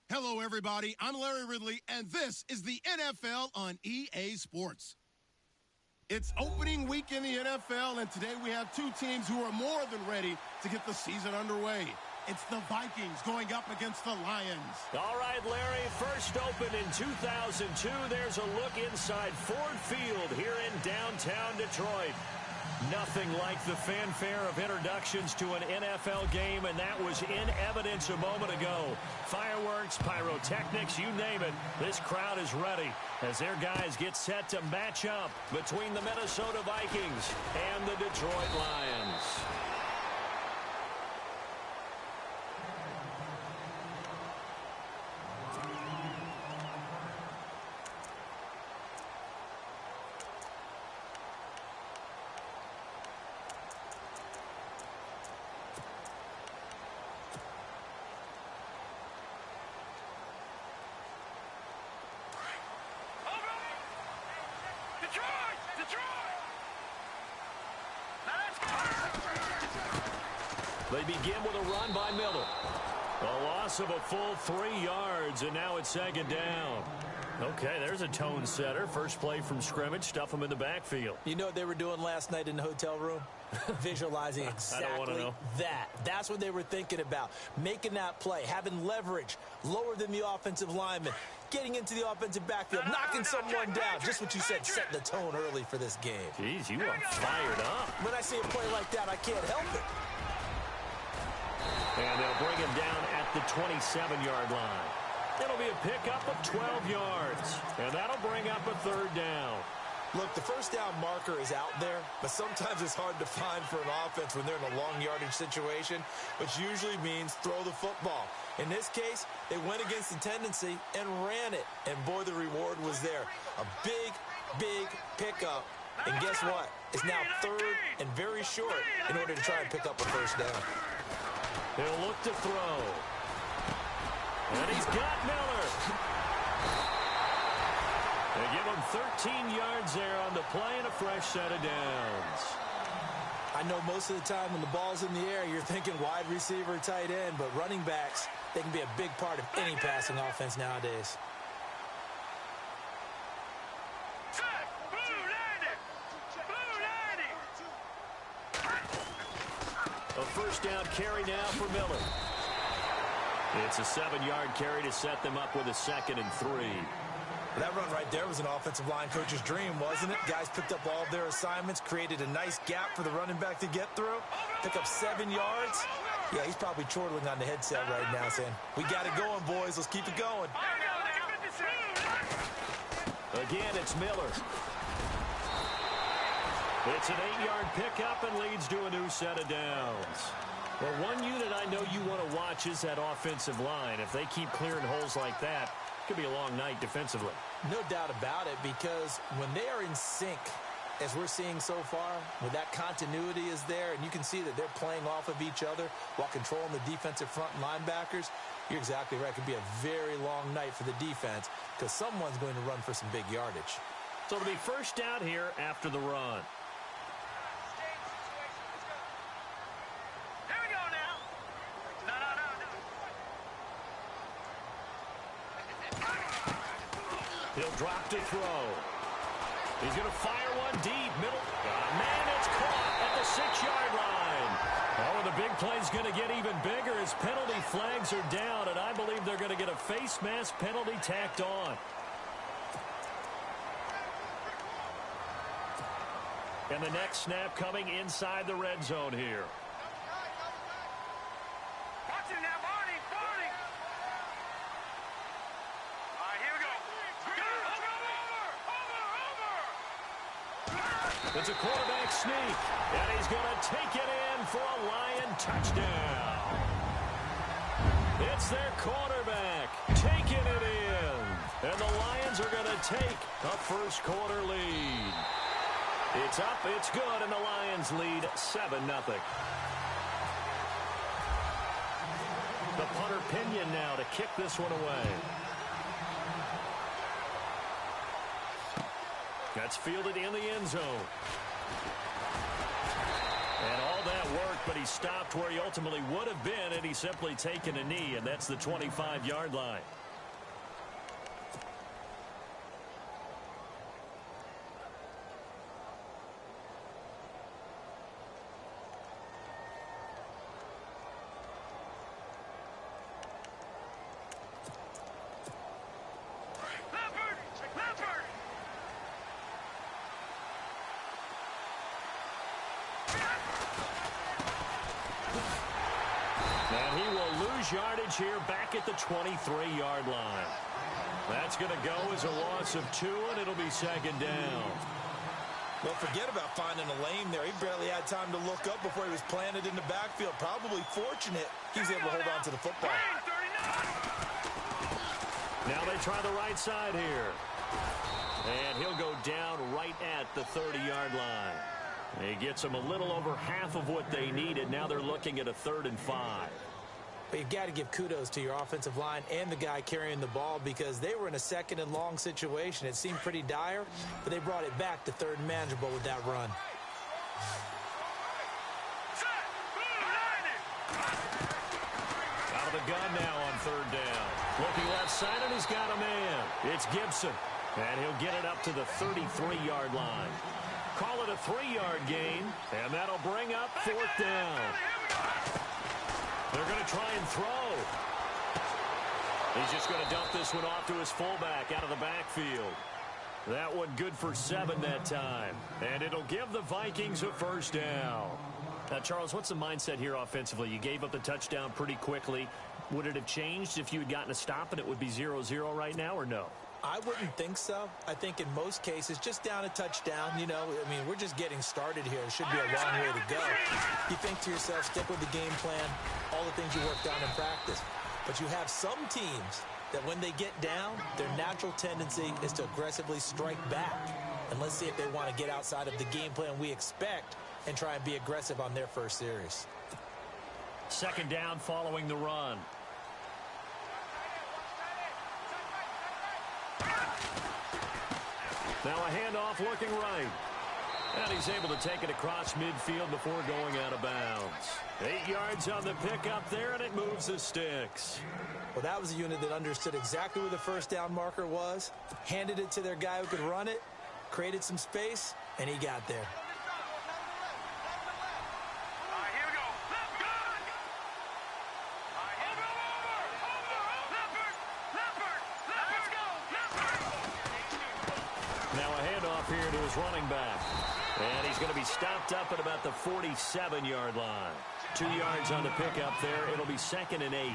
Hello, everybody. I'm Larry Ridley, and this is the NFL on EA Sports. It's opening week in the NFL, and today we have two teams who are more than ready to get the season underway. It's the Vikings going up against the Lions. All right, Larry, first opened in 2002. There's a look inside Ford Field here in downtown Detroit. Nothing like the fanfare of introductions to an NFL game, and that was in evidence a moment ago. Fireworks, pyrotechnics, you name it. This crowd is ready as their guys get set to match up between the Minnesota Vikings and the Detroit Lions. They begin with a run by Miller. A loss of a full 3 yards, and now it's second down. Okay, there's a tone setter. First play from scrimmage, stuff them in the backfield. You know what they were doing last night in the hotel room? Visualizing exactly that. That's what they were thinking about. Making that play, having leverage, lower than the offensive lineman, getting into the offensive backfield, knocking someone down. Just what you said, setting the tone early for this game. Jeez, you are fired up. When I see a play like that, I can't help it. And they'll bring him down at the 27-yard line. It'll be a pickup of 12 yards. And that'll bring up a third down. Look, the first down marker is out there, but sometimes it's hard to find for an offense when they're in a long yardage situation, which usually means throw the football. In this case, they went against the tendency and ran it. And, boy, the reward was there. A big, big pickup. And guess what? It's now third and very short in order to try and pick up a first down. He'll look to throw. And he's got Miller. They give him 13 yards there on the play and a fresh set of downs. I know most of the time when the ball's in the air, you're thinking wide receiver, tight end, but running backs, they can be a big part of any passing offense nowadays. A first down carry now for Miller. It's a 7-yard carry to set them up with a 2nd and 3. That run right there was an offensive line coach's dream, wasn't it? Guys picked up all of their assignments, created a nice gap for the running back to get through, pick up 7 yards. Yeah, he's probably chortling on the headset right now saying, we got it going, boys. Let's keep it going. Again, it's Miller. It's an 8-yard pickup and leads to a new set of downs. Well, one unit I know you want to watch is that offensive line. If they keep clearing holes like that, it could be a long night defensively. No doubt about it, because when they are in sync, as we're seeing so far, when that continuity is there, and you can see that they're playing off of each other while controlling the defensive front linebackers, you're exactly right. It could be a very long night for the defense because someone's going to run for some big yardage. So it'll be first down here after the run. Here we go now. No. He'll drop to throw. He's going to fire one deep. Middle. Man, it's caught at the 6-yard line. Oh, the big play's going to get even bigger as penalty flags are down, and I believe they're going to get a face mask penalty tacked on. And the next snap coming inside the red zone here. Watch him now, Barney. All right, here we go. Over. It's a quarterback sneak, and he's going to take it in for a Lion touchdown. It's their quarterback taking it in, and the Lions are going to take a first-quarter lead. It's up, it's good, and the Lions lead 7-0. The punter Pinion now to kick this one away. That's fielded in the end zone. And all that worked, but he stopped where he ultimately would have been had he simply taken a knee, and that's the 25-yard line. Yardage here back at the 23-yard line. That's going to go as a loss of 2, and it'll be second down. Well, forget about finding a lane there. He barely had time to look up before he was planted in the backfield. Probably fortunate he was able to hold on to the football. Now they try the right side here. And he'll go down right at the 30-yard line. He gets them a little over half of what they needed. Now they're looking at a 3rd and 5. But you've got to give kudos to your offensive line and the guy carrying the ball because they were in a 2nd and long situation. It seemed pretty dire, but they brought it back to 3rd and manageable with that run. Out of the gun now on 3rd down. Looking left side, and he's got a man. It's Gibson, and he'll get it up to the 33-yard line. Call it a 3-yard gain, and that'll bring up 4th down. They're going to try and throw. He's just going to dump this one off to his fullback out of the backfield. That one good for 7 that time. And it'll give the Vikings a 1st down. Now, Charles, what's the mindset here offensively? You gave up the touchdown pretty quickly. Would it have changed if you had gotten a stop and it would be 0-0 right now, or no? I wouldn't think so. I think in most cases, just down a touchdown, you know, I mean, we're just getting started here. It should be a long way to go. You think to yourself, stick with the game plan, all the things you worked on in practice. But you have some teams that when they get down, their natural tendency is to aggressively strike back. And let's see if they want to get outside of the game plan we expect and try and be aggressive on their first series. 2nd down following the run. Now a handoff looking right. And he's able to take it across midfield before going out of bounds. 8 yards on the pickup there, and it moves the sticks. Well, that was a unit that understood exactly where the 1st down marker was, handed it to their guy who could run it, created some space, and he got there. Running back. And he's going to be stopped up at about the 47-yard line. 2 yards on the pickup there. It'll be 2nd and 8.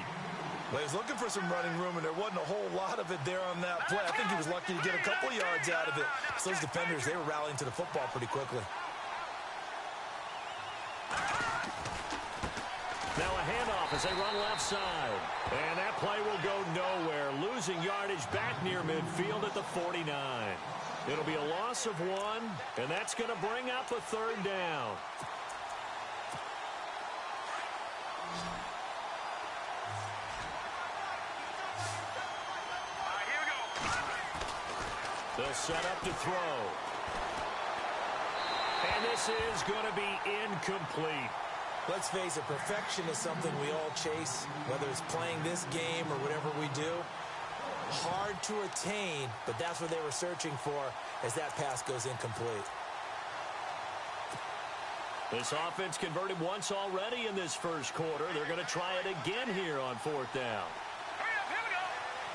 Well, he was looking for some running room, and there wasn't a whole lot of it there on that play. I think he was lucky to get a couple of yards out of it. So those defenders, they were rallying to the football pretty quickly. Now a handoff as they run left side. And that play will go nowhere, losing yardage back near midfield at the 49. It'll be a loss of 1, and that's going to bring up a third down. Here we go. They'll set up to throw. And this is going to be incomplete. Let's face it, perfection is something we all chase, whether it's playing this game or whatever we do. Hard to attain, but that's what they were searching for as that pass goes incomplete. This offense converted once already in this first quarter. They're going to try it again here on fourth down. Hurry up, here we go.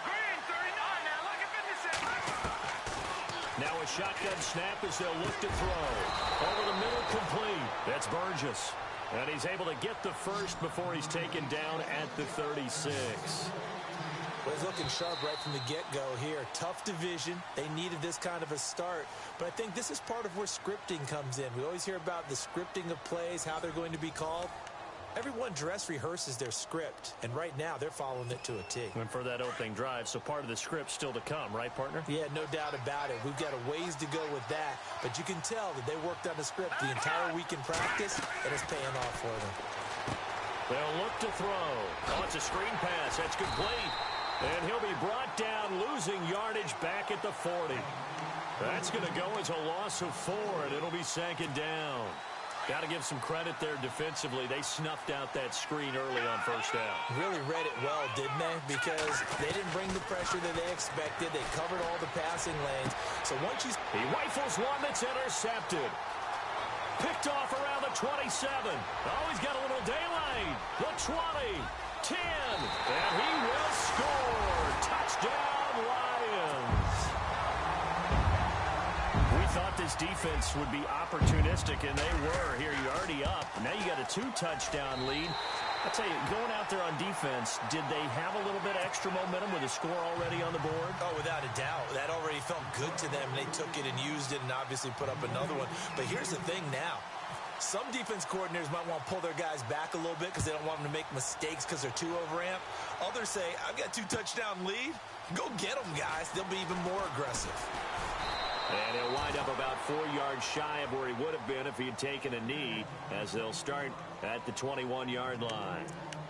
Green, 39 now. Look at 56. Now a shotgun snap as they'll look to throw. Over the middle, complete. That's Burgess. And he's able to get the first before he's taken down at the 36. Well, he's looking sharp right from the get-go here. Tough division. They needed this kind of a start. But I think this is part of where scripting comes in. We always hear about the scripting of plays, how they're going to be called. Everyone dress rehearses their script, and right now they're following it to a T. And for that opening drive, so part of the script still to come, right, partner? Yeah, no doubt about it. We've got a ways to go with that, but you can tell that they worked on the script the entire week in practice, and it's paying off for them. They'll look to throw. Oh, it's a screen pass. That's complete. And he'll be brought down, losing yardage back at the 40. That's going to go as a loss of 4, and it'll be second down. Got to give some credit there defensively. They snuffed out that screen early on first down. Really read it well, didn't they? Because they didn't bring the pressure that they expected. They covered all the passing lanes. So once you... He rifles one that's intercepted. Picked off around the 27. Oh, he's got a little daylight. The 20, 10, and he will score. Touchdown, Lions. We thought this defense would be opportunistic, and they were. Here, you're already up. Now you got a 2-touchdown lead. I'll tell you, going out there on defense, did they have a little bit of extra momentum with a score already on the board? Oh, without a doubt. That already felt good to them. They took it and used it and obviously put up another one. But here's the thing now. Some defense coordinators might want to pull their guys back a little bit because they don't want them to make mistakes because they're too overamped. Others say, I've got a 2-touchdown lead. Go get them, guys. They'll be even more aggressive. And he'll wind up about 4 yards shy of where he would have been if he had taken a knee, as they'll start at the 21-yard line.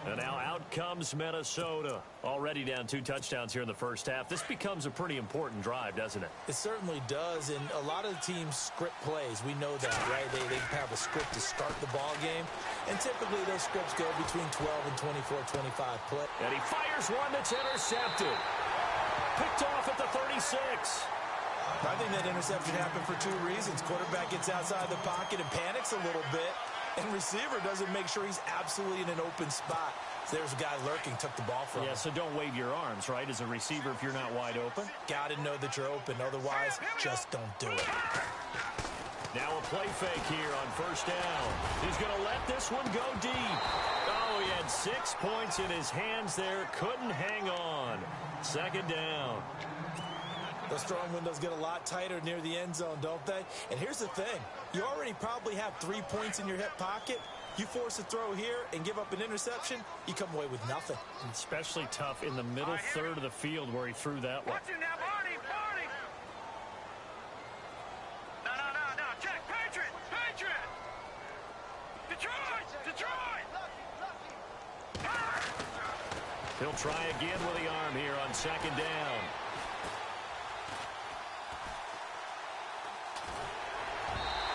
And now out comes Minnesota. Already down 2 touchdowns here in the first half. This becomes a pretty important drive, doesn't it? It certainly does, and a lot of the teams script plays. We know that, right? They have a script to start the ball game, and typically those scripts go between 12 and 24, 25 play. And he fires one that's intercepted. Picked off at the 36. I think that interception happened for 2 reasons. Quarterback gets outside the pocket and panics a little bit, and receiver doesn't make sure he's absolutely in an open spot. So there's a guy lurking, took the ball from him. Yeah, so don't wave your arms, right, as a receiver if you're not wide open. Got to know that you're open. Otherwise, just don't do it. Now a play fake here on first down. He's going to let this one go deep. Oh, he had 6 points in his hands there. Couldn't hang on. Second down. Those throwing windows get a lot tighter near the end zone, don't they? And here's the thing. You already probably have 3 points in your hip pocket. You force a throw here and give up an interception, you come away with nothing. Especially tough in the middle third of the field where he threw that one. Watch him now, Barney, Barney. No. Check, Patriot. Detroit. He'll try again with the arm here on second down.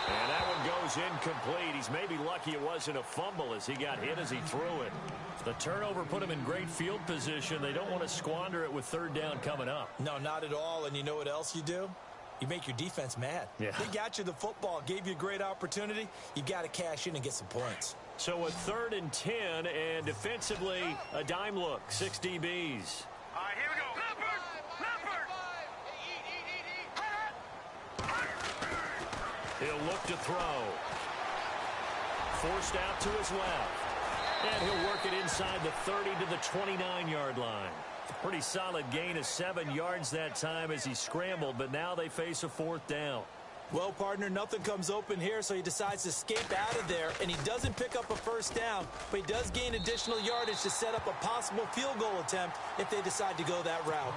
And that one goes incomplete. He's maybe lucky it wasn't a fumble as he got hit as he threw it. The turnover put him in great field position. They don't want to squander it with third down coming up. No, not at all. And you know what else you do? You make your defense mad. Yeah. They got you the football, gave you a great opportunity. You got to cash in and get some points. So a 3rd and 10, and defensively, a dime look. 6 DBs. All right, here we go. Leopard. He'll look to throw. Forced out to his left. And he'll work it inside the 30 to the 29-yard line. Pretty solid gain of 7 yards that time as he scrambled, but now they face a 4th down. Well, partner, nothing comes open here, so he decides to escape out of there, and he doesn't pick up a first down, but he does gain additional yardage to set up a possible field goal attempt if they decide to go that route.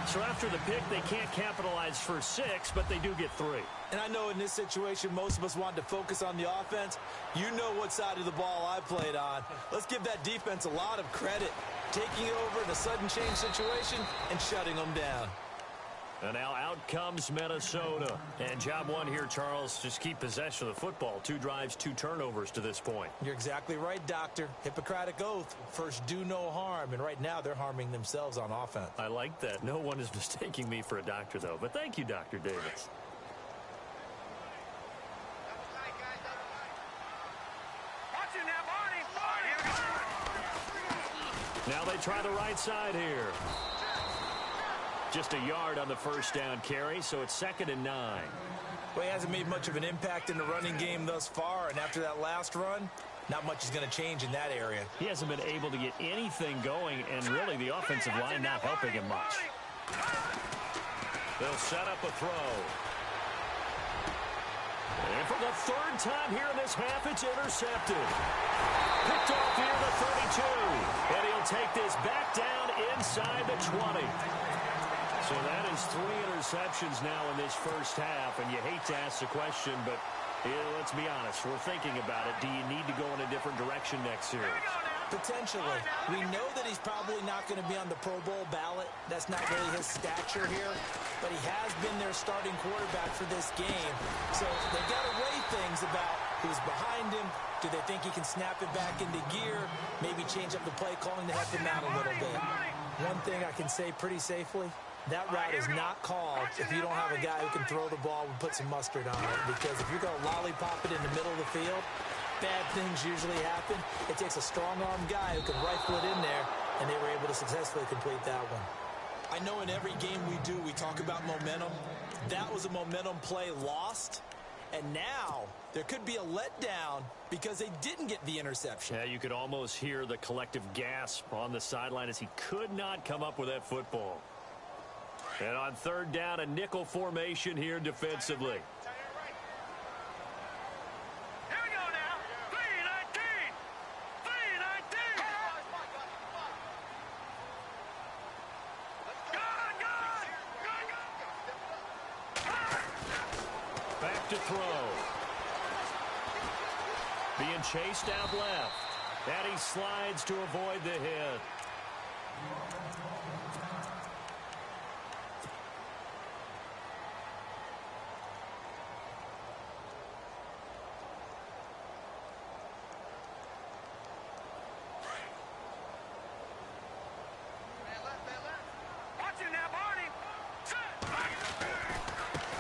So after the pick, they can't capitalize for 6, but they do get 3. And I know in this situation, most of us want to focus on the offense. You know what side of the ball I played on. Let's give that defense a lot of credit, taking it over in a sudden change situation and shutting them down. And now out comes Minnesota. And job one here, Charles, just keep possession of the football. 2 drives, 2 turnovers to this point. You're exactly right, Doctor. Hippocratic oath. First, do no harm. And right now, they're harming themselves on offense. I like that. No one is mistaking me for a doctor, though. But thank you, Dr. Davis. Now they try the right side here. Just a yard on the first down carry, so it's 2nd and 9. Well, he hasn't made much of an impact in the running game thus far, and after that last run, not much is going to change in that area. He hasn't been able to get anything going, and really the offensive line not helping him much. They'll set up a throw. And for the 3rd time here in this half, it's intercepted. Picked off here the 32. And he'll take this back down inside the 20. So that is 3 interceptions now in this first half, and you hate to ask the question, but let's be honest, we're thinking about it. Do you need to go in a different direction next series? Potentially. We know that he's probably not going to be on the Pro Bowl ballot. That's not really his stature here, but he has been their starting quarterback for this game. So they've got to weigh things about who's behind him. Do they think he can snap it back into gear? Maybe change up the play calling to help him out a little bit. One thing I can say pretty safely, that route is not called if you don't have a guy who can throw the ball and put some mustard on it. Because if you're going to lollipop it in the middle of the field, bad things usually happen. It takes a strong-arm guy who can rifle it in there, and they were able to successfully complete that one. I know in every game we do, we talk about momentum. That was a momentum play lost. And now there could be a letdown because they didn't get the interception. Yeah, you could almost hear the collective gasp on the sideline as he could not come up with that football. And on 3rd down, a nickel formation here defensively. Here we go now. 3-19. 3-19. Back to throw. Being chased out left. And he slides to avoid the hit.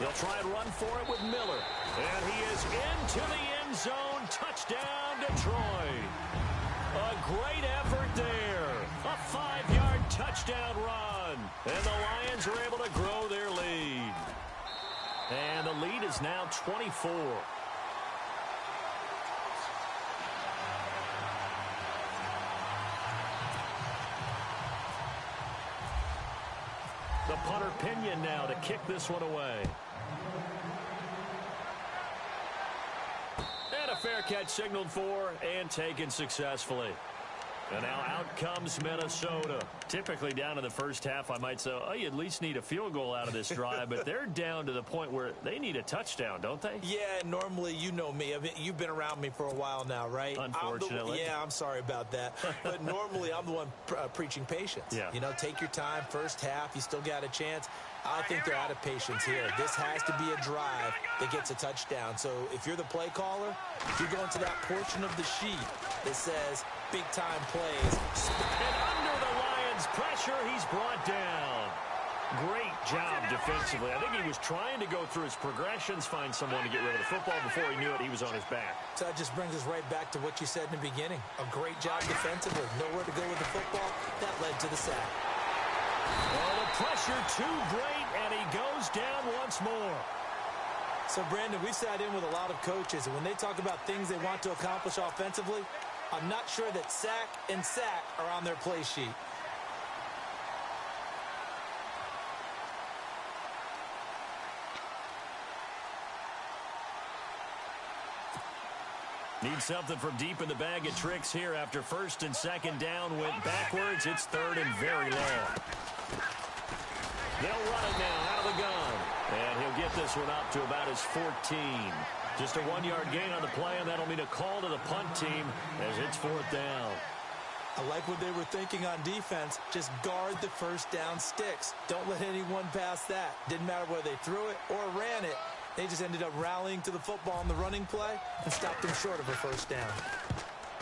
They'll try and run for it with Miller. And he is into the end zone. Touchdown, Detroit. A great effort there. A 5-yard touchdown run. And the Lions are able to grow their lead. And the lead is now 24. The punter Pinion now to kick this one away. And a fair catch signaled for and taken successfully. And now out comes Minnesota. Typically down in the first half, I might say, oh, you at least need a field goal out of this drive. But they're down to the point where they need a touchdown, don't they? Yeah, normally, you know me. I mean, you've been around me for a while now, right? Unfortunately. I'm sorry about that. But normally, I'm the one preaching patience. Yeah. You know, take your time. First half, you still got a chance. I think they're out of patience here. This has to be a drive that gets a touchdown. So if you're the play caller, if you're going to that portion of the sheet that says big-time plays. And under the Lions' pressure, he's brought down. Great job defensively. I think he was trying to go through his progressions, find someone to get rid of the football. Before he knew it, he was on his back. So that just brings us right back to what you said in the beginning. A great job defensively. Nowhere to go with the football. That led to the sack. Oh, the pressure too great, and he goes down once more. So, Brandon, we've sat in with a lot of coaches, and when they talk about things they want to accomplish offensively, I'm not sure that sack and sack are on their play sheet. Need something from deep in the bag of tricks here after first and second down went backwards. It's third and very long. They'll run it now out of the gun. And he'll get this one up to about his 14. Just a 1-yard gain on the play, and that'll mean a call to the punt team as it's fourth down. I like what they were thinking on defense. Just guard the first down sticks. Don't let anyone pass that. Didn't matter whether they threw it or ran it. They just ended up rallying to the football on the running play and stopped them short of a first down.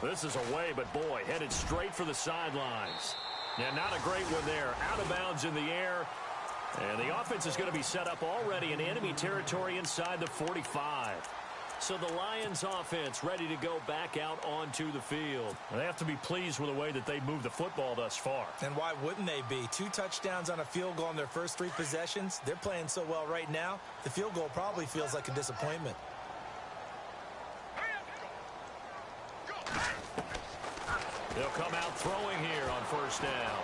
This is away, but boy, headed straight for the sidelines. Yeah, not a great one there. Out of bounds in the air. And the offense is going to be set up already in enemy territory inside the 45. So the Lions offense ready to go back out onto the field. They have to be pleased with the way that they moved the football thus far. And why wouldn't they be? 2 touchdowns on a field goal on their first 3 possessions. They're playing so well right now, the field goal probably feels like a disappointment. They'll come out throwing here on first down.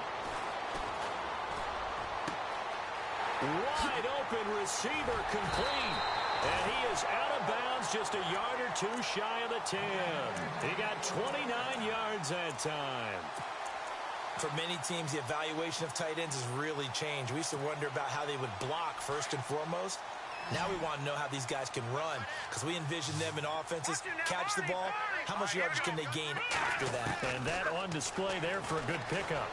Wide open receiver complete. And he is out of bounds just a yard or 2 shy of the 10. He got 29 yards that time. For many teams, the evaluation of tight ends has really changed. We used to wonder about how they would block first and foremost. Now we want to know how these guys can run, because we envision them in offenses catch the ball. How much yardage can they gain after that? And that on display there for a good pickup.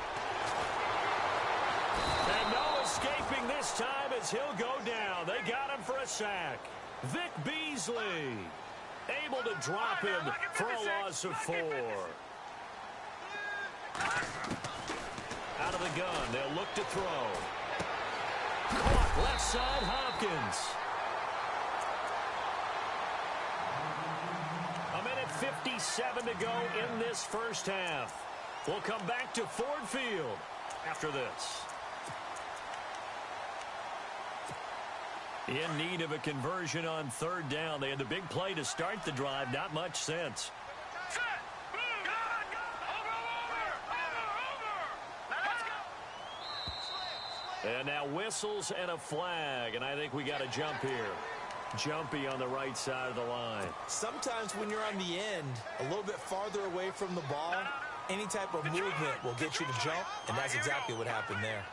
And no escaping this time as he'll go down. They got him for a sack. Vic Beasley able to drop him for a loss of 4. Out of the gun, they'll look to throw. Caught left side, Hopkins. A minute 57 to go in this first half. We'll come back to Ford Field after this. In need of a conversion on third down. They had the big play to start the drive. Not much sense. And now whistles and a flag. And I think we got a jump here. Jumpy on the right side of the line. Sometimes when you're on the end, a little bit farther away from the ball, any type of movement will get you to jump. And that's exactly what happened there.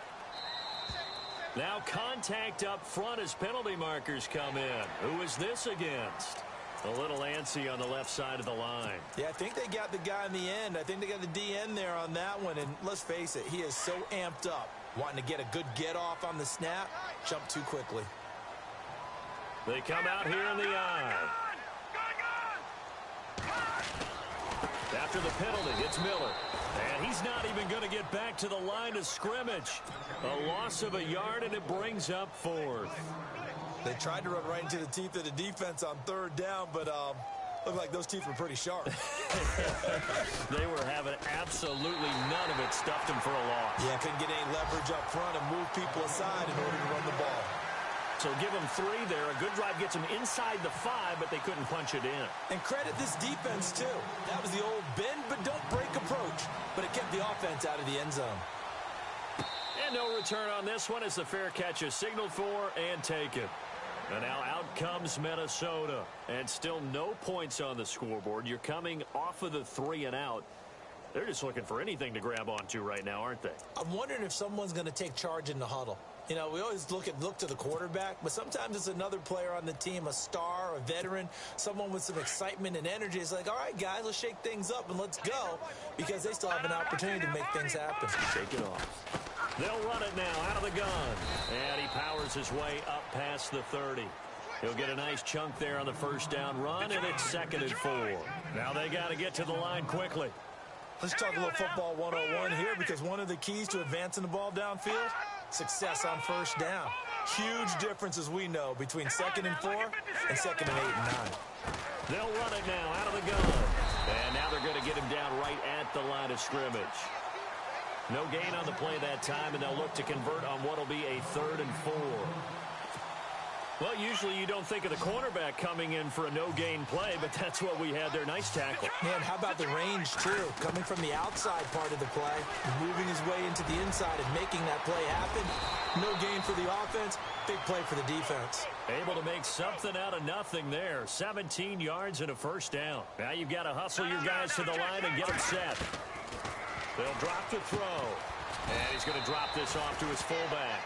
Now contact up front as penalty markers come in. Who is this against? A little antsy on the left side of the line. Yeah, I think they got the guy in the end. I think they got the DN there on that one. And let's face it, he is so amped up, wanting to get a good get off on the snap, jump too quickly. They come out here in the eye. After the penalty, it's Miller. And he's not even going to get back to the line of scrimmage. A loss of a yard, and it brings up 4th. They tried to run right into the teeth of the defense on third down, but looked like those teeth were pretty sharp. They were having absolutely none of it. Stuffed them for a loss. Yeah, couldn't get any leverage up front and move people aside in order to run the ball. So give them 3 there. A good drive gets them inside the 5, but they couldn't punch it in. And credit this defense, too. That was the old bend but don't break approach. But it kept the offense out of the end zone. And no return on this one as the fair catch is signaled for and taken. And now out comes Minnesota. And still no points on the scoreboard. You're coming off of the 3 and out. They're just looking for anything to grab onto right now, aren't they? I'm wondering if someone's going to take charge in the huddle. You know, we always look to the quarterback, but sometimes it's another player on the team, a star, a veteran, someone with some excitement and energy. It's like, all right, guys, let's shake things up and let's go, because they still have an opportunity to make things happen. Shake it off. They'll run it now out of the gun. And he powers his way up past the 30. He'll get a nice chunk there on the first down run, and it's 2nd and 4. Now they got to get to the line quickly. Let's talk a little football 101 here, because one of the keys to advancing the ball downfield, success on first down. Huge difference, as we know, between 2nd and 4 and 2nd and 8 and 9. They'll run it now out of the gun. And now they're going to get him down right at the line of scrimmage. No gain on the play that time, and they'll look to convert on what will be a 3rd and 4. Well, usually you don't think of the cornerback coming in for a no-gain play, but that's what we had there. Nice tackle. Man, how about the range, too? Coming from the outside part of the play, moving his way into the inside and making that play happen. No gain for the offense, big play for the defense. Able to make something out of nothing there. 17 yards and a first down. Now you've got to hustle your guys to the line and get them set. They'll drop the throw. And he's going to drop this off to his fullback.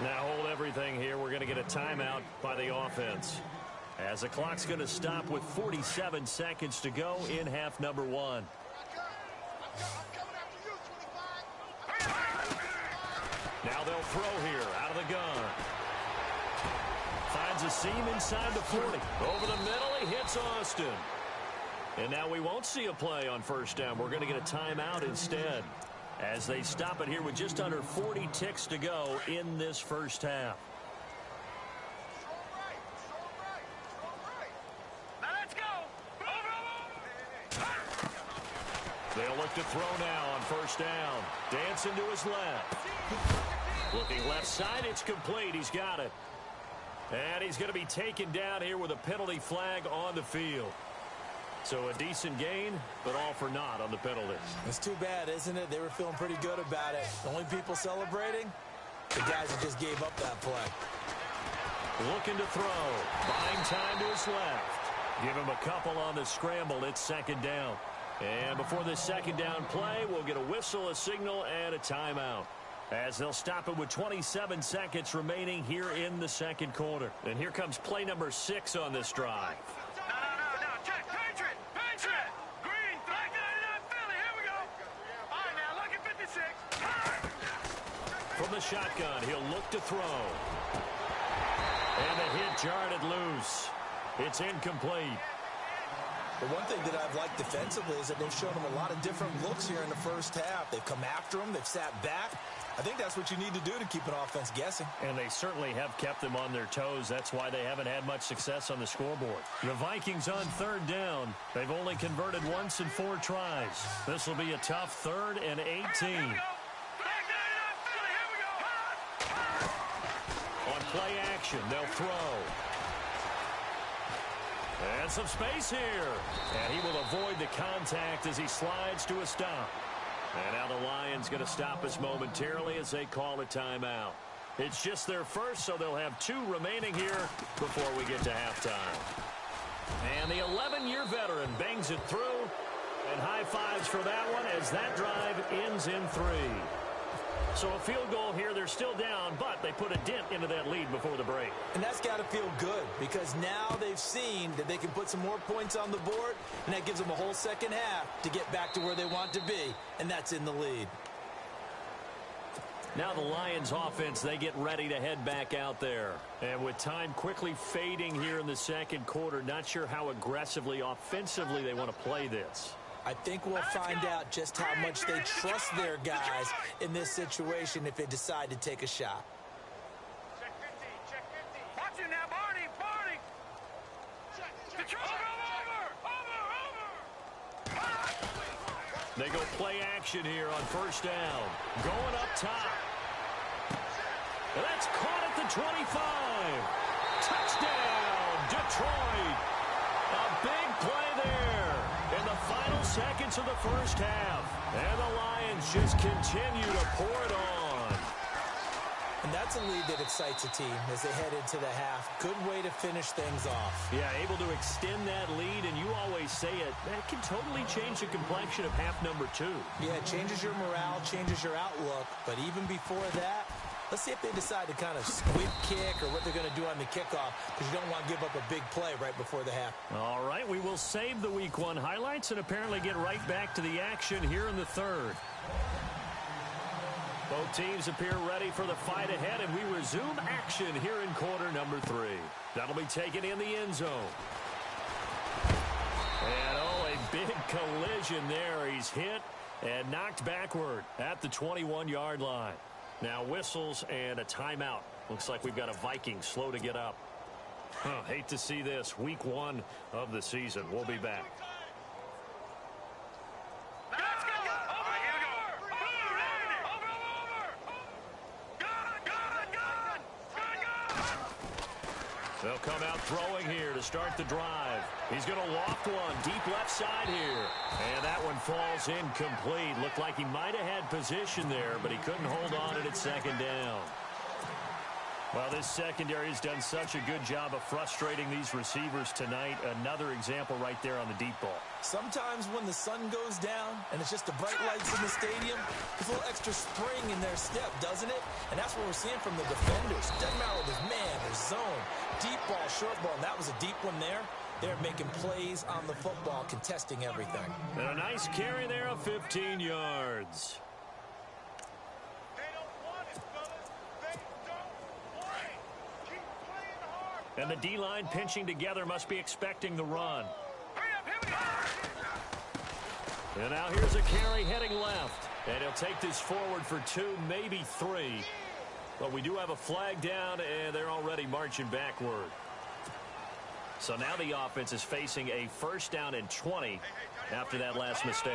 Now hold everything here. We're going to get a timeout by the offense, as the clock's going to stop with 47 seconds to go in half number 1. Now they'll throw here out of the gun. Finds a seam inside the 40. Over the middle, he hits Austin. And now we won't see a play on first down. We're going to get a timeout instead, as they stop it here with just under 40 ticks to go in this first half. Now let's go. They'll look to throw now on first down. Dancing to his left. Looking left side, it's complete. He's got it. And he's going to be taken down here with a penalty flag on the field. So a decent gain, but all for naught on the penalty. It's too bad, isn't it? They were feeling pretty good about it. The only people celebrating, the guys that just gave up that play. Looking to throw. Buying time to his left. Give him a couple on the scramble. It's second down. And before this second down play, we'll get a whistle, a signal, and a timeout, as they'll stop it with 27 seconds remaining here in the second quarter. And here comes play number 6 on this drive. No. Check. Patriot. Green. Black 99 Philly. Here we go. All right, now look at 56. From the shotgun, he'll look to throw. And the hit jarred it loose. It's incomplete. The one thing that I've liked defensively is that they've shown them a lot of different looks here in the first half. They've come after them. They've sat back. I think that's what you need to do to keep an offense guessing. And they certainly have kept them on their toes. That's why they haven't had much success on the scoreboard. The Vikings on third down. They've only converted once in 4 tries. This will be a tough 3rd and 18. On play action, they'll throw. And some space here. And he will avoid the contact as he slides to a stop. And now the Lions going to stop us momentarily as they call a timeout. It's just their first, so they'll have 2 remaining here before we get to halftime. And the 11-year veteran bangs it through. And high fives for that one as that drive ends in 3. So a field goal here. They're still down, but they put a dent into that lead before the break. And that's got to feel good, because now they've seen that they can put some more points on the board, and that gives them a whole second half to get back to where they want to be, and that's in the lead. Now the Lions offense, they get ready to head back out there. And with time quickly fading here in the second quarter, not sure how aggressively, offensively they want to play this. I think we'll find out just how much they trust their guys in this situation if they decide to take a shot. Check 50. Watch it now, Barney. Over. They go play action here on first down. Going up top. And that's caught at the 25. Touchdown, Detroit. A big play there in the final seconds of the first half. And the Lions just continue to pour it on. And that's a lead that excites a team as they head into the half. Good way to finish things off. Yeah, able to extend that lead, and you always say it, that can totally change the complexion of half number 2. Yeah, it changes your morale, changes your outlook. But even before that, let's see if they decide to kind of squib kick or what they're going to do on the kickoff, because you don't want to give up a big play right before the half. All right, we will save the Week 1 highlights and apparently get right back to the action here in the third. Both teams appear ready for the fight ahead, and we resume action here in quarter number 3. That'll be taken in the end zone. And, oh, a big collision there. He's hit and knocked backward at the 21-yard line. Now whistles and a timeout. Looks like we've got a Viking slow to get up. Hate to see this. Week 1 of the season. We'll be back. They'll come out throwing here to start the drive. He's going to loft one deep left side here. And that one falls incomplete. Looked like he might have had position there, but he couldn't hold on to it at second down. Well, this secondary has done such a good job of frustrating these receivers tonight. Another example right there on the deep ball. Sometimes when the sun goes down and it's just the bright lights in the stadium, there's a little extra spring in their step, doesn't it? And that's what we're seeing from the defenders. Doesn't matter whether there's man or zone, deep ball, short ball, and that was a deep one there. They're making plays on the football, contesting everything. And a nice carry there of 15 yards. And the D-line pinching together must be expecting the run. And now here's a carry heading left. And he'll take this forward for 2, maybe 3. But we do have a flag down, and they're already marching backward. So now the offense is facing a first down and 20 after that last mistake.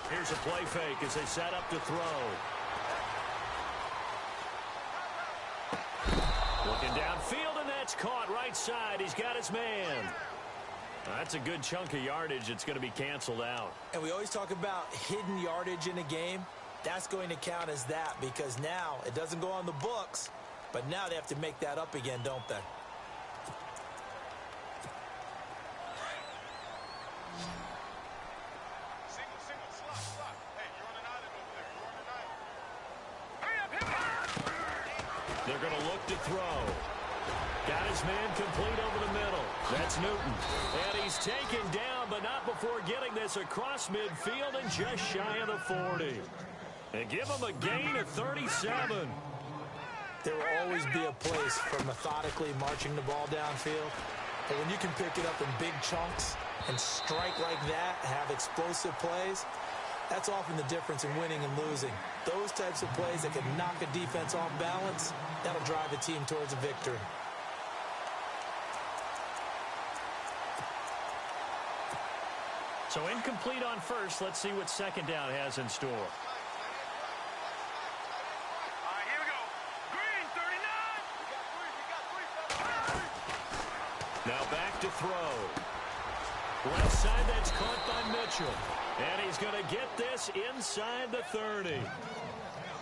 Here's a play fake as they set up to throw. Looking downfield, and that's caught right side. He's got his man. That's a good chunk of yardage. It's going to be canceled out. And we always talk about hidden yardage in a game. That's going to count as that because now it doesn't go on the books, but now they have to make that up again, don't they? They're going to look to throw. Got his man complete over the middle. That's Newton. And he's taken down, but not before getting this across midfield and just shy of the 40. And give him a gain of 37. There will always be a place for methodically marching the ball downfield. But when you can pick it up in big chunks and strike like that, have explosive plays, that's often the difference in winning and losing. Those types of plays that can knock a defense off balance, that'll drive a team towards a victory. So incomplete on first. Let's see what second down has in store. All right, here we go. Green, 39. Now back to throw. Left side, that's caught by Mitchell. And he's going to get this inside the 30.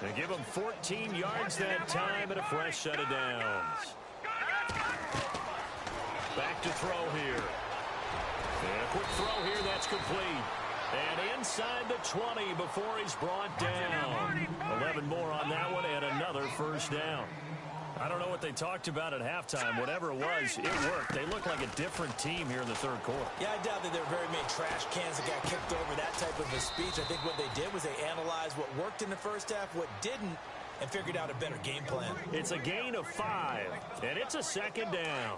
They give him 14 yards that time and a fresh set of downs. Back to throw here. And a quick throw here, that's complete. And inside the 20 before he's brought down. 11 more on that one and another first down. I don't know what they talked about at halftime. Whatever it was, it worked. They look like a different team here in the third quarter. Yeah, I doubt that there were very many trash cans that got kicked over, that type of a speech. I think what they did was they analyzed what worked in the first half, what didn't, and figured out a better game plan. It's a gain of 5, and it's a second down.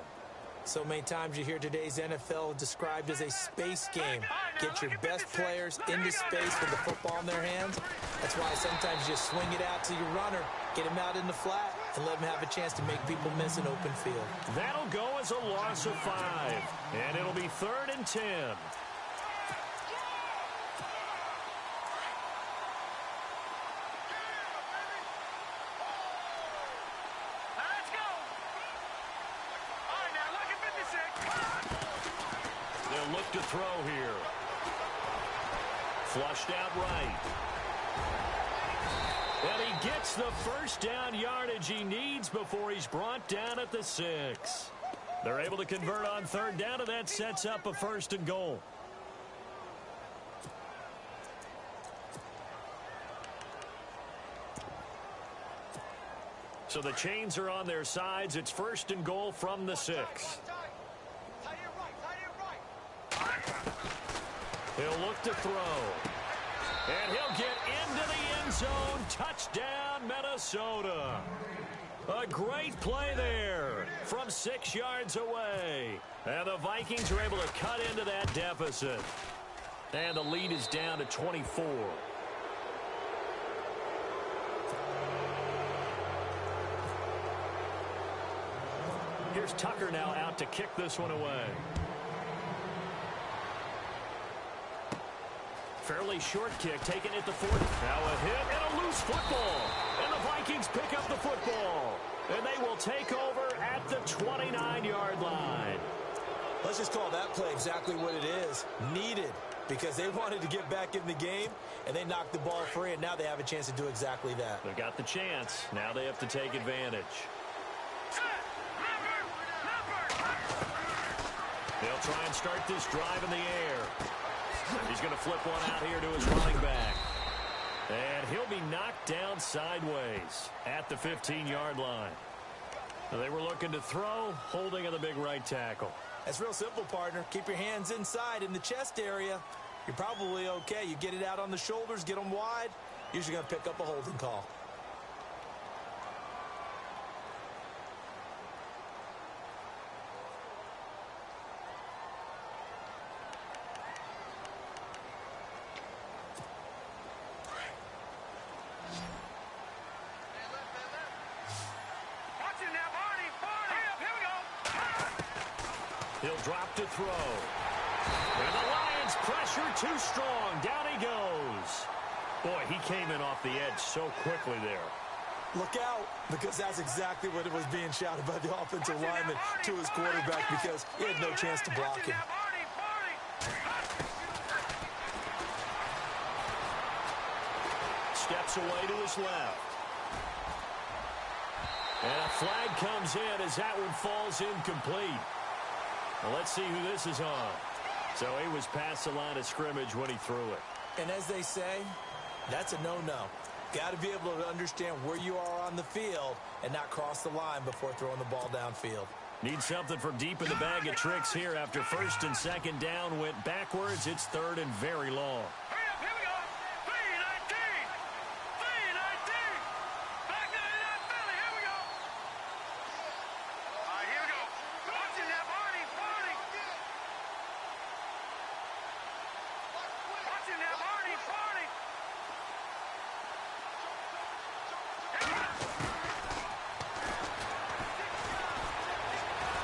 So many times you hear today's NFL described as a space game. Get your best players into space with the football in their hands. That's why sometimes you just swing it out to your runner, get him out in the flat, and let him have a chance to make people miss an open field. That'll go as a loss of 5, and it'll be 3rd and 10. They'll look to throw here. Flushed out right. And he gets the first down yardage he needs before he's brought down at the 6. They're able to convert on 3rd down, and that sets up a 1st and goal. So the chains are on their sides. It's 1st and goal from the 6. He'll look to throw. And he'll get into the end zone. Touchdown, Minnesota. A great play there from 6 yards away. And the Vikings are able to cut into that deficit. And the lead is down to 24. Here's Tucker now out to kick this one away. Fairly short kick, taken at the 40. Now a hit and a loose football. And the Vikings pick up the football. And they will take over at the 29-yard line. Let's just call that play exactly what it is. Needed, because they wanted to get back in the game, and they knocked the ball free, and now they have a chance to do exactly that. They got the chance. Now they have to take advantage. They'll try and start this drive in the air. He's going to flip one out here to his running back. And he'll be knocked down sideways at the 15-yard line. They were looking to throw, holding on the big right tackle. That's real simple, partner. Keep your hands inside in the chest area. You're probably okay. You get it out on the shoulders, get them wide. Usually going to pick up a holding call. He'll drop to throw. And the Lions pressure too strong. Down he goes. Boy, he came in off the edge so quickly there. Look out, because that's exactly what it was being shouted by the offensive lineman to his quarterback, because he had no chance to block him. Steps away to his left. And a flag comes in as that one falls incomplete. Well, let's see who this is on. So he was past the line of scrimmage when he threw it. And as they say, that's a no-no. Got to be able to understand where you are on the field and not cross the line before throwing the ball downfield. Need something from deep in the bag of tricks here after first and second down went backwards. It's third and very long.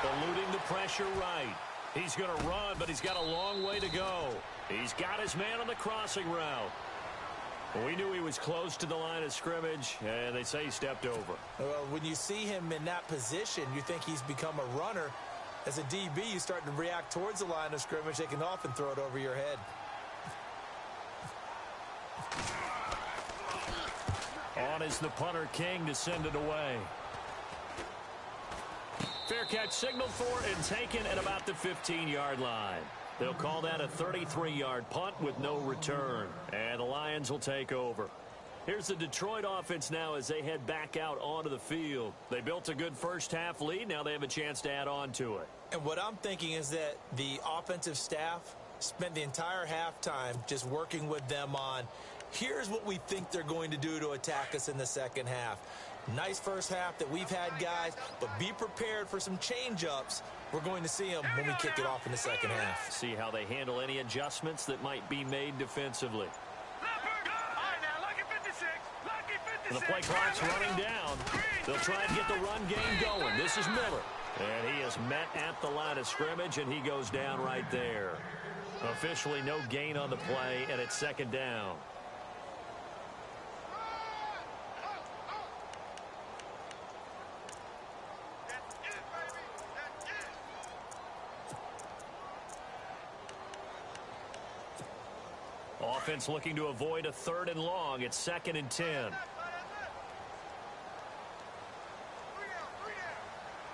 Eluding the pressure right. He's going to run, but he's got a long way to go. He's got his man on the crossing route. We knew he was close to the line of scrimmage, and they say he stepped over. Well, when you see him in that position, you think he's become a runner. As a DB, you start to react towards the line of scrimmage. They can often throw it over your head. On is the punter King to send it away. Fair catch signaled for and taken at about the 15-yard line. They'll call that a 33-yard punt with no return. And the Lions will take over. Here's the Detroit offense now as they head back out onto the field. They built a good first-half lead. Now they have a chance to add on to it. And what I'm thinking is that the offensive staff spent the entire halftime just working with them on, here's what we think they're going to do to attack us in the second half. Nice first half that we've had, guys, but be prepared for some change-ups. We're going to see them when we kick it off in the second half. See how they handle any adjustments that might be made defensively. And the play clock's running down. They'll try and get the run game going. This is Miller. And he is met at the line of scrimmage, and he goes down right there. Officially no gain on the play, and it's second down. Offense looking to avoid a third and long. It's second and 10.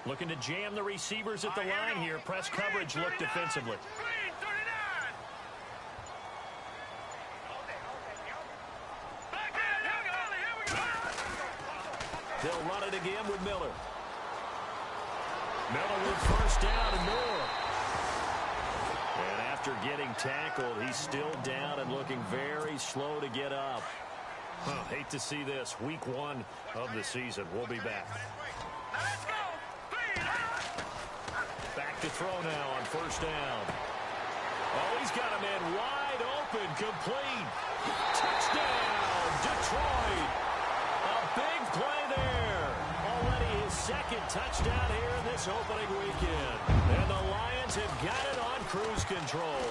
Looking to jam the receivers at the line here. Press coverage look defensively. They'll run it again with Miller. Miller with first down and more. And after getting tackled, he's still down and looking very slow to get up. Hate to see this. Week 1 of the season. We'll be back. Back to throw now on first down. Oh, he's got a man wide open, complete. Touchdown, Detroit. A big play there. Already his second touchdown here in this opening weekend. And the Lions have got it on cruise control.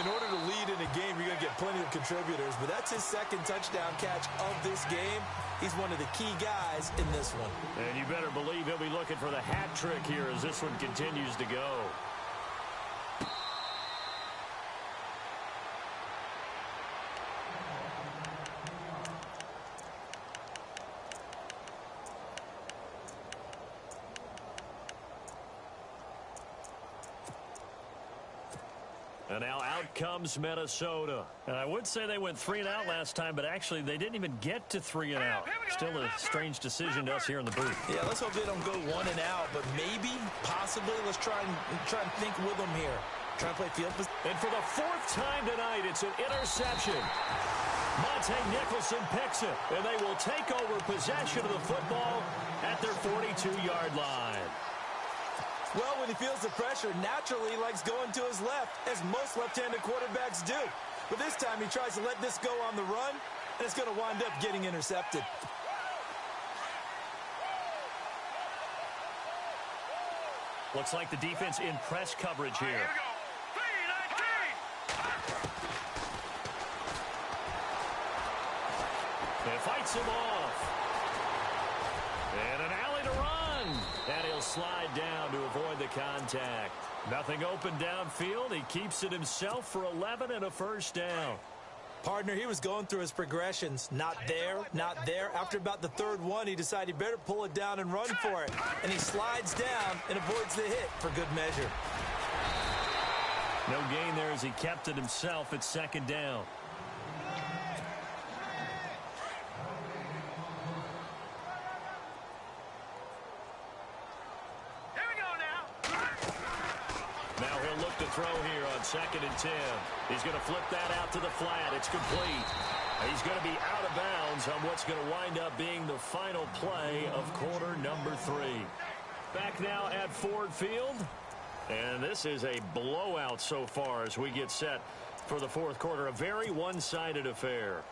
In order to lead in a game, you're going to get plenty of contributors, but that's his second touchdown catch of this game. He's one of the key guys in this one. And you better believe he'll be looking for the hat trick here as this one continues to go. And now out comes Minnesota. And I would say they went 3 and out last time, but actually they didn't even get to 3 and out. Still a strange decision to us here in the booth. Yeah, let's hope they don't go 1 and out, but maybe, possibly, let's try and think with them here. Try and play field position. And for the 4th time tonight, it's an interception. Monte Nicholson picks it, and they will take over possession of the football at their 42-yard line. Well, when he feels the pressure, naturally he likes going to his left, as most left-handed quarterbacks do. But this time he tries to let this go on the run, and it's going to wind up getting intercepted. Looks like the defense in press coverage here. Here we go. 3-19. It fights him off. And an alley to run. And he'll slide down to avoid the contact. Nothing open downfield. He keeps it himself for 11 and a first down. Partner, he was going through his progressions. Not there, not there. After about the 3rd one, he decided he better pull it down and run for it. And he slides down and avoids the hit for good measure. No gain there as he kept it himself at 2nd down. Here we go now. Now he'll look to throw here on 2nd and 10. He's going to flip that out to the flat. It's complete. He's going to be out of bounds on what's going to wind up being the final play of quarter number 3. Back now at Ford Field. And this is a blowout so far as we get set for the 4th quarter. A very one-sided affair.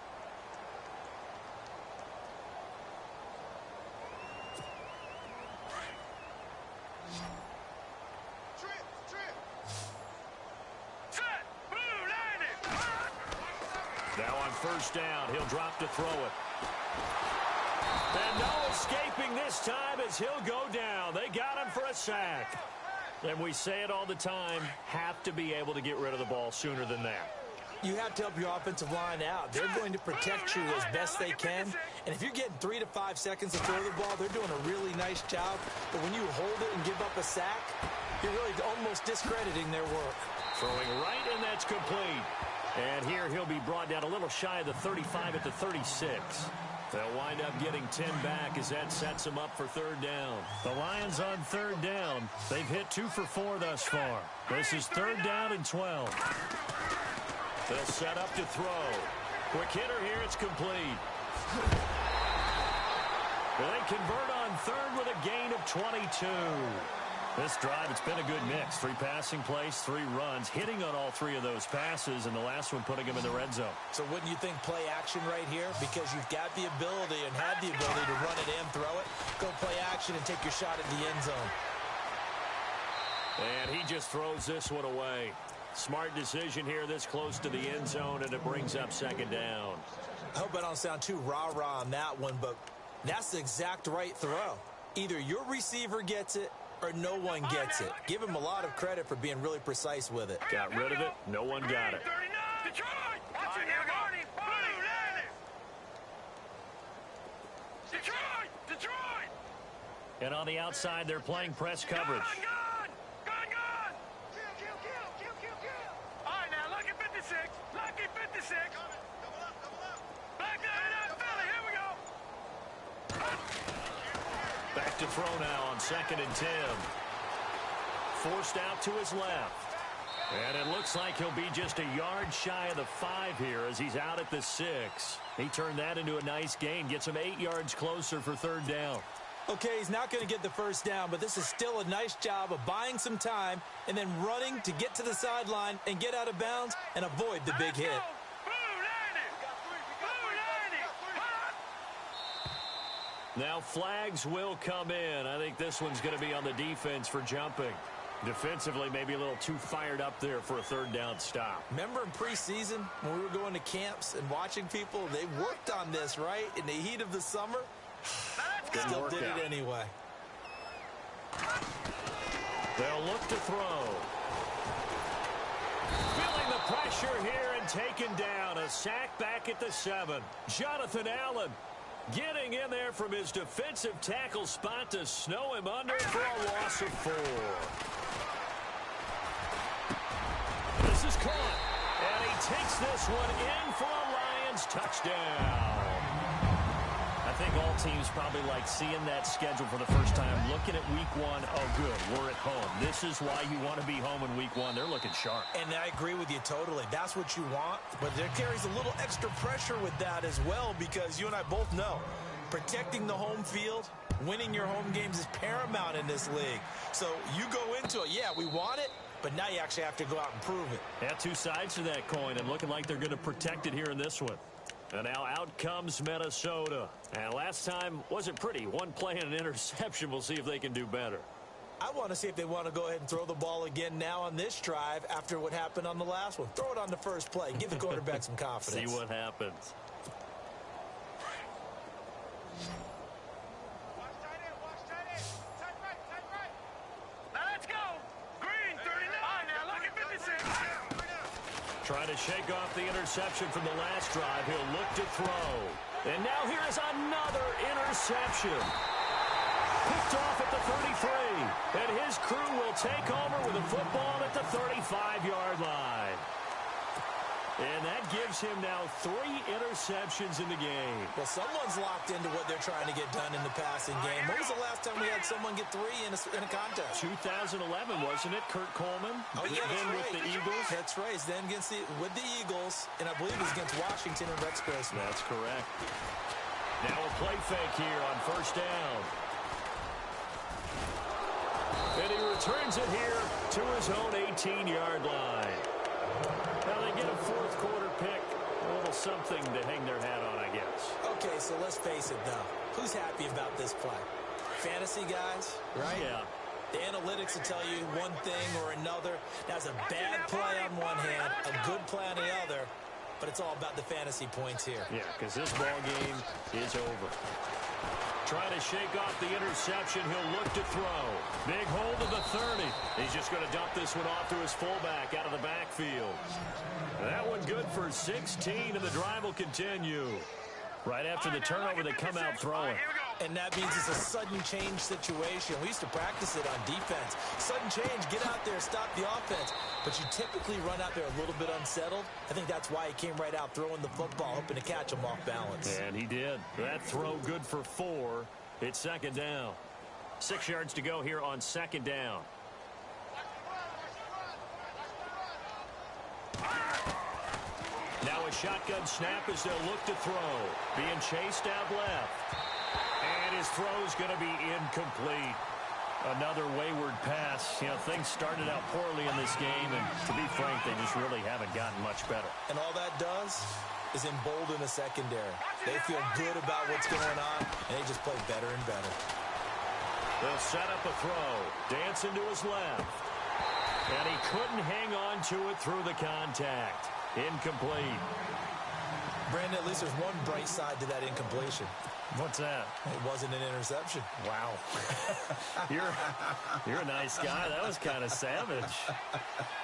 Now on 1st down, he'll drop to throw it. And no escaping this time as he'll go down. They got him for a sack. And we say it all the time, have to be able to get rid of the ball sooner than that. You have to help your offensive line out. They're going to protect you as best they can. And if you're getting 3 to 5 seconds to throw the ball, they're doing a really nice job. But when you hold it and give up a sack, you're really almost discrediting their work. Throwing right, and that's complete. And here he'll be brought down a little shy of the 35 at the 36. They'll wind up getting 10 back as that sets them up for 3rd down. The Lions on 3rd down. They've hit 2 for 4 thus far. This is 3rd down and 12. They'll set up to throw. Quick hitter here. It's complete. Well, they convert on 3rd with a gain of 22. This drive, it's been a good mix. 3 passing plays, 3 runs, hitting on all 3 of those passes, and the last one putting him in the red zone. So wouldn't you think play action right here? Because you've got the ability and had the ability to run it and throw it. Go play action and take your shot at the end zone. And he just throws this one away. Smart decision here this close to the end zone, and it brings up 2nd down. I hope I don't sound too rah-rah on that one, but that's the exact right throw. Either your receiver gets it or no one gets it. Give him a lot of credit for being really precise with it. Got rid of it. No one got it. Detroit! Watch it, here we go. Detroit! Detroit! And on the outside, they're playing press coverage. Gun! All right, now, lucky 56. Lucky 56. Back there, Philly. Here we go. Back to throw now on 2nd and 10. Forced out to his left. And it looks like he'll be just a yard shy of the 5 here as he's out at the 6. He turned that into a nice gain. Gets him 8 yards closer for 3rd down. Okay, he's not going to get the 1st down, but this is still a nice job of buying some time and then running to get to the sideline and get out of bounds and avoid the big hit. Now flags will come in. I think this one's going to be on the defense for jumping. Defensively, maybe a little too fired up there for a third down stop. Remember in preseason when we were going to camps and watching people, they worked on this, right? In the heat of the summer, still did it anyway. They'll look to throw. Feeling the pressure here and taken down. A sack back at the 7. Jonathan Allen getting in there from his defensive tackle spot to snow him under for a loss of 4. This is caught, and he takes this one in for a Lions touchdown. I think all teams probably like seeing that schedule for the first time, looking at week 1. Oh, good, we're at home. This is why you want to be home in week 1. They're looking sharp. And I agree with you totally. That's what you want, but there carries a little extra pressure with that as well, because you and I both know protecting the home field, winning your home games is paramount in this league. So you go into it, yeah, we want it, but now you actually have to go out and prove it. Yeah, two sides to that coin, and looking like they're going to protect it here in this one. And now out comes Minnesota. And last time wasn't pretty. One play and an interception. We'll see if they can do better. I want to see if they want to go ahead and throw the ball again now on this drive after what happened on the last one. Throw it on the first play. Give the quarterback some confidence. See what happens. Trying to shake off the interception from the last drive. He'll look to throw. And now here is another interception. Picked off at the 33. And his crew will take over with the football at the 35-yard line. And that gives him now 3 interceptions in the game. Well, someone's locked into what they're trying to get done in the passing game. When was the last time we had someone get 3 in a contest? 2011, wasn't it? Kurt Coleman? Oh, yeah, then with the Eagles? That's right. Then with the Eagles, and I believe it was against Washington and Rex Grossman. That's correct. Now a play fake here on first down. And he returns it here to his own 18-yard line. Now they get a fourth quarter pick. A little something to hang their hat on, I guess. Okay, so let's face it, though. Who's happy about this play? Fantasy guys, right? Yeah. The analytics will tell you one thing or another. That's a bad play on one hand, a good play on the other, but it's all about the fantasy points here. Yeah, because this ball game is over. Trying to shake off the interception. He'll look to throw. Big hold of the 30. He's just going to dump this one off to his fullback out of the backfield. That one good for 16, and the drive will continue. Right after the turnover, they come out throwing. And that means it's a sudden change situation. We used to practice it on defense. Sudden change, get out there, stop the offense. But you typically run out there a little bit unsettled. I think that's why he came right out throwing the football, hoping to catch him off balance. And he did. That throw good for 4. It's second down. 6 yards to go here on second down. Now a shotgun snap as they'll look to throw. Being chased out left. And his throw's going to be incomplete. Another wayward pass. You know, things started out poorly in this game, and to be frank, they just really haven't gotten much better. And all that does is embolden the secondary. They feel good about what's going on, and they just play better and better. They'll set up a throw. Dancing to his left. And he couldn't hang on to it through the contact. Incomplete. Brandon, at least there's one bright side to that incompletion. What's that? It wasn't an interception. Wow. You're a nice guy. That was kind of savage.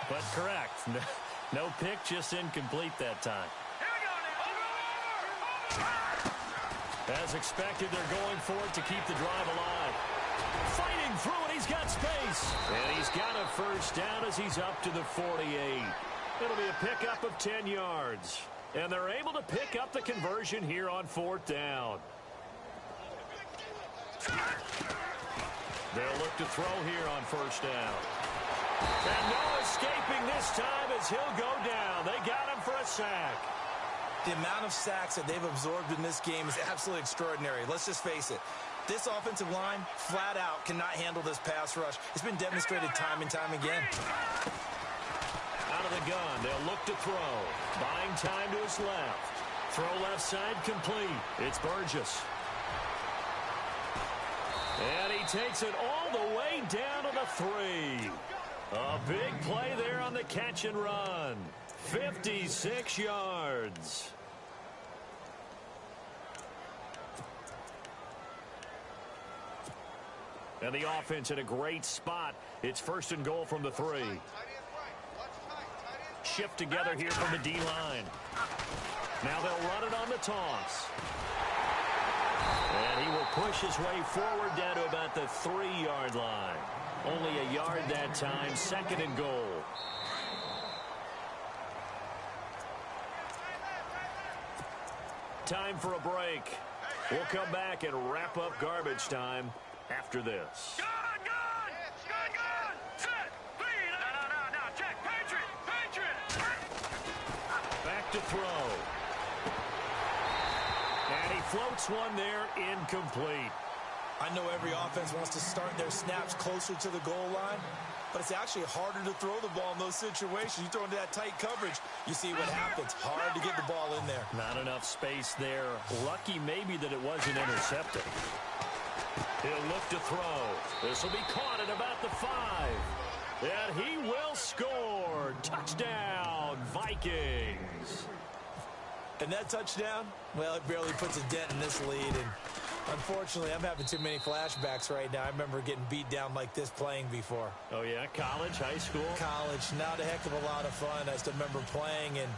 But correct. No pick, just incomplete that time. As expected, they're going for it to keep the drive alive. Fighting through it, he's got space. And he's got a first down as he's up to the 48. It'll be a pickup of 10 yards. And they're able to pick up the conversion here on fourth down. They'll look to throw here on first down. And no escaping this time as he'll go down. They got him for a sack. The amount of sacks that they've absorbed in this game is absolutely extraordinary. Let's just face it. This offensive line, flat out, cannot handle this pass rush. It's been demonstrated time and time again. Out of the gun, they'll look to throw. Buying time to his left. Throw left side complete. It's Burgess. And he takes it all the way down to the 3. A big play there on the catch and run. 56 yards. And the offense in a great spot. It's 1st and goal from the 3. Shift together here from the D-line. Now they'll run it on the toss. And he will push his way forward down to about the 3-yard line. Only a yard that time. 2nd and goal. Time for a break. We'll come back and wrap up garbage time after this. Gun! Set! Lead! No. Check! Patriot! Back to throw. And he floats one there, incomplete. I know every offense wants to start their snaps closer to the goal line, but it's actually harder to throw the ball in those situations. You throw into that tight coverage, you see what happens. Hard to get the ball in there. Not enough space there. Lucky maybe that it wasn't intercepted. He'll look to throw. This will be caught at about the 5. And he will score. Touchdown, Vikings. And that touchdown, well, it barely puts a dent in this lead. And unfortunately, I'm having too many flashbacks right now. I remember getting beat down like this playing before. Oh, yeah? College, high school? College, not a heck of a lot of fun. I still remember playing and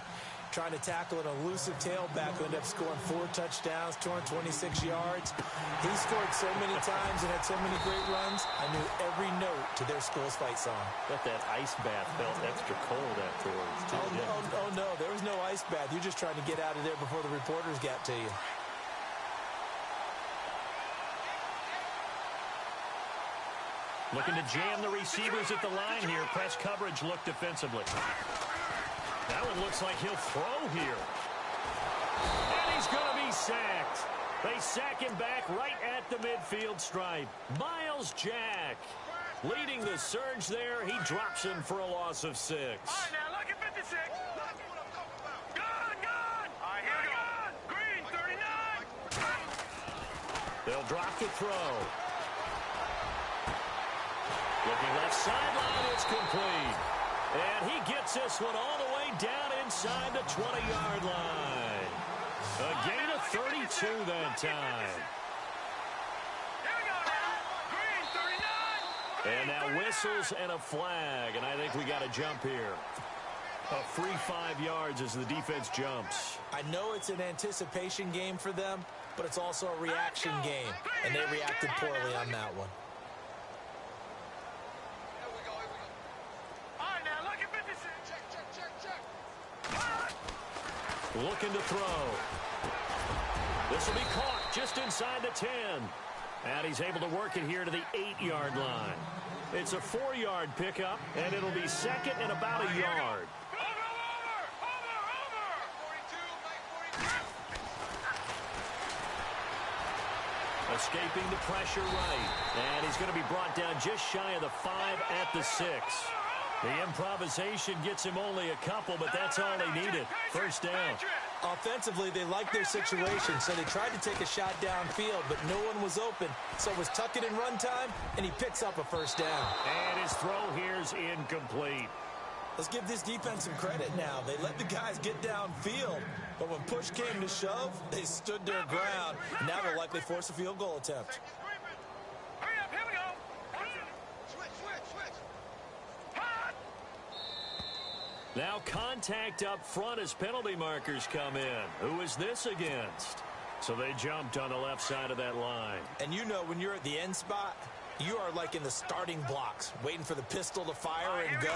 trying to tackle an elusive tailback who ended up scoring 4 touchdowns, 226 yards. He scored so many times and had so many great runs, I knew every note to their school's fight song. Bet that ice bath felt extra cold afterwards, too. Oh, no, there was no ice bath. You're just trying to get out of there before the reporters got to you. Looking to jam the receivers at the line here. Press coverage look defensively. That one looks like he'll throw here. And he's going to be sacked. They sack him back right at the midfield stripe. Miles Jack leading the surge there. He drops him for a loss of 6. All right, now look at 56. Gun! All right, here we go. Green, 39. They'll drop the throw. Looking left sideline, it's complete. And he gets this one all the way down inside the 20-yard line. A gain of 32 that time. Here we go now. Green, 39. And now whistles and a flag, and I think we got a jump here. A free 5 yards as the defense jumps. I know it's an anticipation game for them, but it's also a reaction game, and they reacted poorly on that one. Looking to throw. This will be caught just inside the 10. And he's able to work it here to the 8-yard line. It's a 4-yard pickup, and it'll be 2nd and about a yard. Escaping the pressure right. And he's going to be brought down just shy of the 5 at the 6. The improvisation gets him only a couple, but that's all they needed. 1st down. Offensively, they liked their situation, so they tried to take a shot downfield, but no one was open. So it was tuck it in run time, and he picks up a 1st down. And his throw here's incomplete. Let's give this defense some credit now. They let the guys get downfield, but when push came to shove, they stood their ground. And now they'll likely force a field goal attempt. Hurry up, here we go. Switch. Now contact up front as penalty markers come in. Who is this against? So they jumped on the left side of that line. And you know when you're at the end spot, you are like in the starting blocks, waiting for the pistol to fire and go,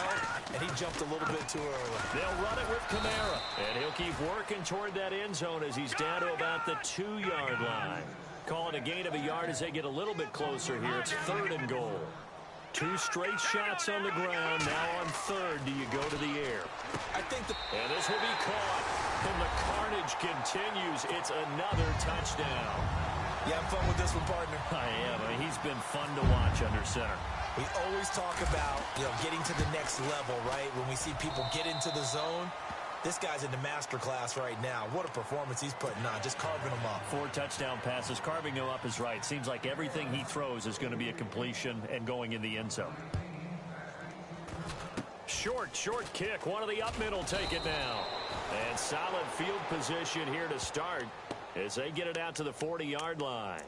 and he jumped a little bit too early. They'll run it with Kamara, and he'll keep working toward that end zone as he's down to about the 2-yard line. Calling a gain of a yard as they get a little bit closer here. It's 3rd and goal. 2 straight shots on the ground. Now on 3rd, do you go to the air? I think and this will be caught. And the carnage continues. It's another touchdown. You having fun with this one, partner? I am. I mean, he's been fun to watch under center. We always talk about, getting to the next level, right? When we see people get into the zone, this guy's in the master class right now. What a performance he's putting on, just carving them up. 4 touchdown passes. Carving him up is right. Seems like everything he throws is going to be a completion and going in the end zone. short kick. One of the up middle take it now. And solid field position here to start as they get it out to the 40-yard line.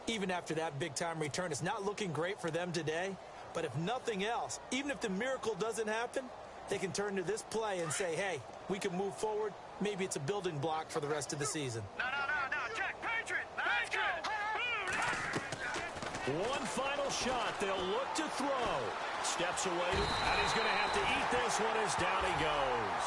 Even after that big-time return, it's not looking great for them today. But if nothing else, even if the miracle doesn't happen, they can turn to this play and say, hey, we can move forward. Maybe it's a building block for the rest of the season. No. Check. Patriot. Patriot. One final shot. They'll look to throw. Steps away, and he's going to have to eat this one as down he goes.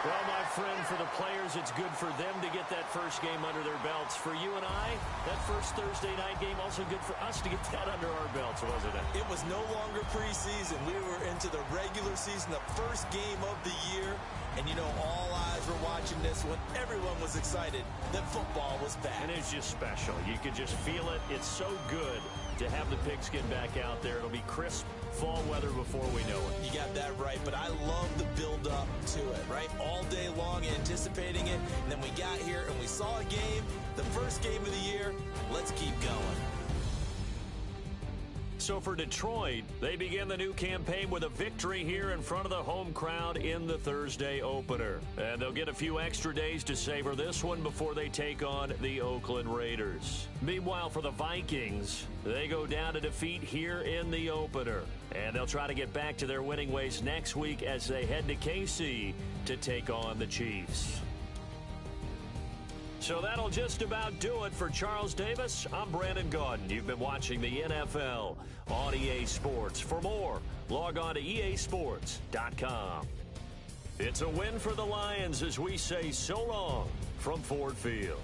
Well, my friend, for the players, it's good for them to get that first game under their belts. For you and I, that first Thursday night game, also good for us to get that under our belts, wasn't it? It was no longer preseason. We were into the regular season, the first game of the year. And, you know, all eyes were watching this when everyone was excited that football was back. And it's just special. You could just feel it. It's so good to have the pigskin back out there. It'll be crisp fall weather before we know it. You got that right, but I love the build-up to it, right? All day long anticipating it, and then we got here and we saw a game, the first game of the year. Let's keep going. So for Detroit, they begin the new campaign with a victory here in front of the home crowd in the Thursday opener. And they'll get a few extra days to savor this one before they take on the Oakland Raiders. Meanwhile, for the Vikings, they go down to defeat here in the opener. And they'll try to get back to their winning ways next week as they head to KC to take on the Chiefs. So that'll just about do it for Charles Davis. I'm Brandon Gaudin. You've been watching the NFL on EA Sports. For more, log on to easports.com. It's a win for the Lions as we say so long from Ford Field.